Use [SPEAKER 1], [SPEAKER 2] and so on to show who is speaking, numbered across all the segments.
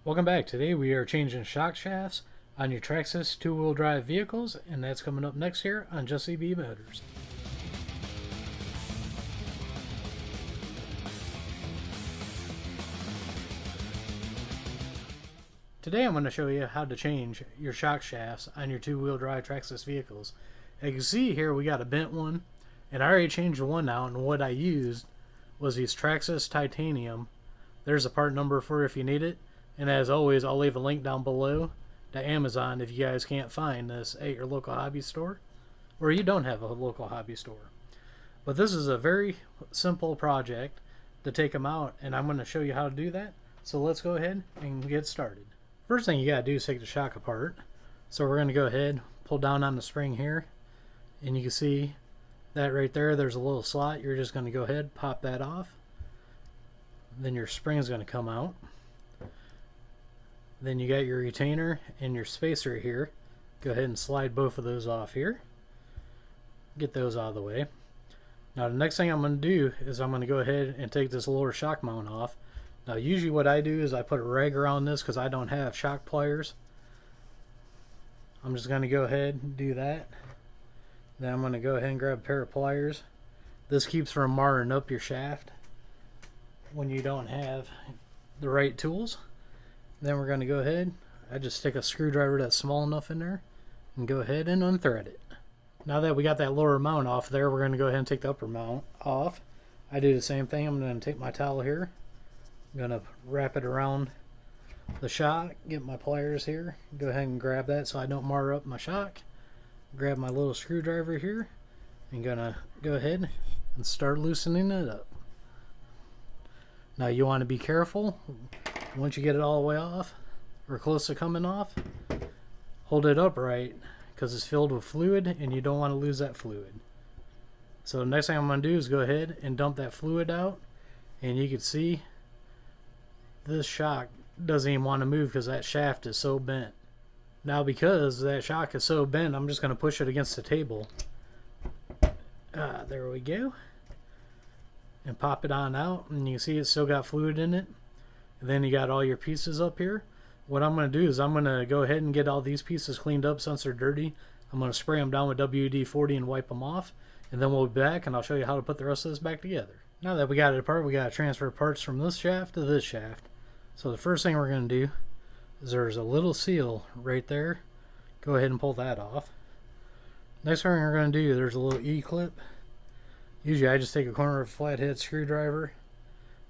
[SPEAKER 1] Welcome back. Today we are changing shock shafts on your Traxxas two-wheel drive vehicles, and that's coming up next here on Jesse B Motors. Today I'm going to show you how to change your shock shafts on your two-wheel drive Traxxas vehicles. As you can see here, we got a bent one, and I already changed one out, and what I used was these Traxxas titanium. There's a part number for if you need it. And as always, I'll leave a link down below to Amazon if you guys can't find this at your local hobby store, or you don't have a local hobby store. But this is a very simple project to take them out, and I'm going to show you how to do that. So let's go ahead and get started. First thing you got to do is take the shock apart. So we're going to go ahead, pull down on the spring here, and you can see that right there, there's a little slot. You're just going to go ahead, pop that off. Then your spring is going to come out. Then you got your retainer and your spacer here. Go ahead and slide both of those off here. Get those out of the way. Now the next thing I'm going to do is I'm going to go ahead and take this lower shock mount off. Now usually what I do is I put a rag around this because I don't have shock pliers. I'm just going to go ahead and do that. Then I'm going to go ahead and grab a pair of pliers. This keeps from marring up your shaft when you don't have the right tools. Then we're going to go ahead, I just stick a screwdriver that's small enough in there and go ahead and unthread it. Now that we got that lower mount off there, we're going to go ahead and take the upper mount off. I do the same thing. I'm going to take my towel here, I'm going to wrap it around the shock, get my pliers here, go ahead and grab that so I don't mar up my shock. Grab my little screwdriver here and going to go ahead and start loosening it up. Now you want to be careful. Once you get it all the way off, or close to coming off, hold it upright because it's filled with fluid and you don't want to lose that fluid. So the next thing I'm going to do is go ahead and dump that fluid out, and you can see this shock doesn't even want to move because that shaft is so bent. Now because that shock is so bent, I'm just going to push it against the table. There we go. And pop it on out, and you can see it's still got fluid in it. And then you got all your pieces up here. What I'm going to do is I'm going to go ahead and get all these pieces cleaned up since they're dirty. I'm going to spray them down with WD-40 and wipe them off. And then we'll be back and I'll show you how to put the rest of this back together. Now that we got it apart, we got to transfer parts from this shaft to this shaft. So the first thing we're going to do is there's a little seal right there. Go ahead and pull that off. Next thing we're going to do, there's a little E-clip. Usually I just take a corner of a flathead screwdriver.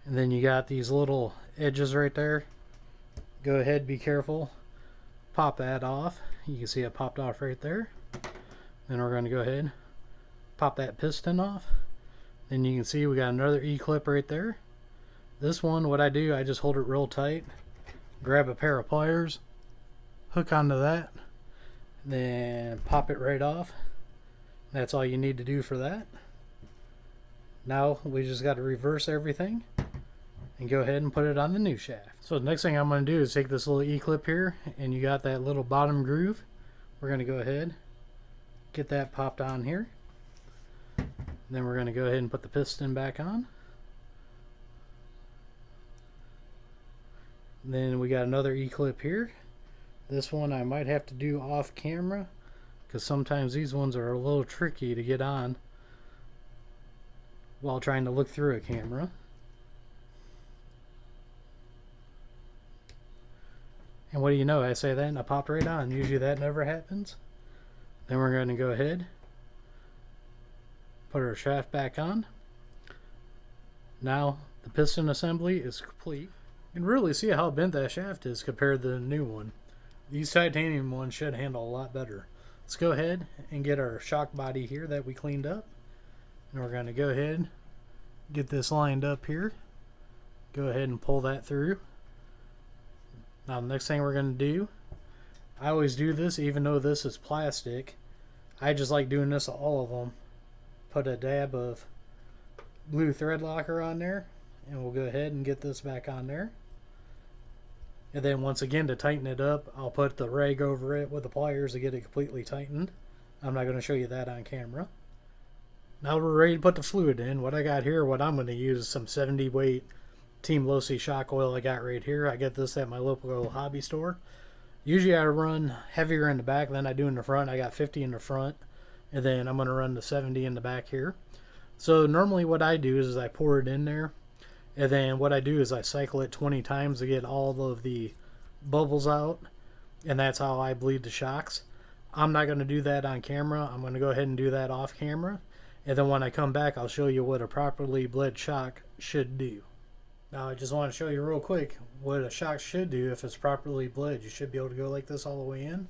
[SPEAKER 1] And then you got these little edges right there. Go ahead, be careful. Pop that off. You can see it popped off right there. Then we're going to go ahead, pop that piston off. Then you can see we got another E-clip right there. This one, what I do, I just hold it real tight. Grab a pair of pliers. Hook onto that. Then pop it right off. That's all you need to do for that. Now we just got to reverse everything and go ahead and put it on the new shaft. So the next thing I'm going to do is take this little E-clip here, and you got that little bottom groove. We're going to go ahead, get that popped on here. Then we're going to go ahead and put the piston back on. Then we got another E-clip here. This one I might have to do off camera because sometimes these ones are a little tricky to get on while trying to look through a camera. And what do you know, I say that and I popped right on. Usually that never happens. Then we're going to go ahead, put our shaft back on. Now the piston assembly is complete. You can really see how bent that shaft is compared to the new one. These titanium ones should handle a lot better. Let's go ahead and get our shock body here that we cleaned up. And we're going to go ahead, get this lined up here. Go ahead and pull that through. Now the next thing we're going to do, I always do this even though this is plastic. I just like doing this to all of them. Put a dab of blue thread locker on there, and we'll go ahead and get this back on there. And then once again, to tighten it up, I'll put the rag over it with the pliers to get it completely tightened. I'm not going to show you that on camera. Now we're ready to put the fluid in. What I got here, what I'm going to use is some 70 weight Team Low C shock oil I got right here. I get this at my local hobby store. Usually I run heavier in the back than I do in the front. I got 50 in the front, and then I'm going to run the 70 in the back here. So normally what I do is I pour it in there, and then what I do is I cycle it 20 times to get all of the bubbles out, and that's how I bleed the shocks. I'm not going to do that on camera. I'm going to go ahead and do that off camera, and then when I come back I'll show you what a properly bled shock should do. Now I just want to show you real quick what a shock should do if it's properly bled. You should be able to go like this all the way in,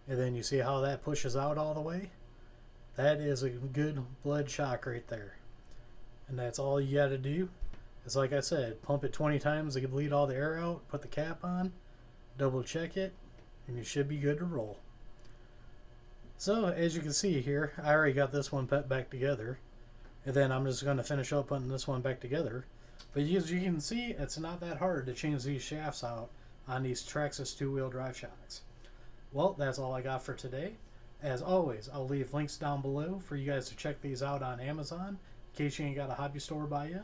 [SPEAKER 1] and then you see how that pushes out all the way. That is a good bled shock right there, and that's all you got to do. It's like I said, pump it 20 times to bleed all the air out, put the cap on, double check it, and you should be good to roll. So as you can see here, I already got this one put back together, and then I'm just going to finish up putting this one back together. But as you can see, it's not that hard to change these shafts out on these Traxxas 2-wheel drive shocks. Well, that's all I got for today. As always, I'll leave links down below for you guys to check these out on Amazon in case you ain't got a hobby store by you.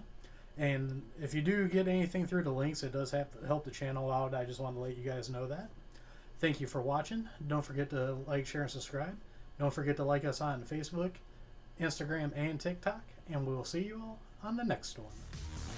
[SPEAKER 1] And if you do get anything through the links, it does help the channel out. I just want to let you guys know that. Thank you for watching. Don't forget to like, share, and subscribe. Don't forget to like us on Facebook, Instagram, and TikTok. And we'll see you all on the next one.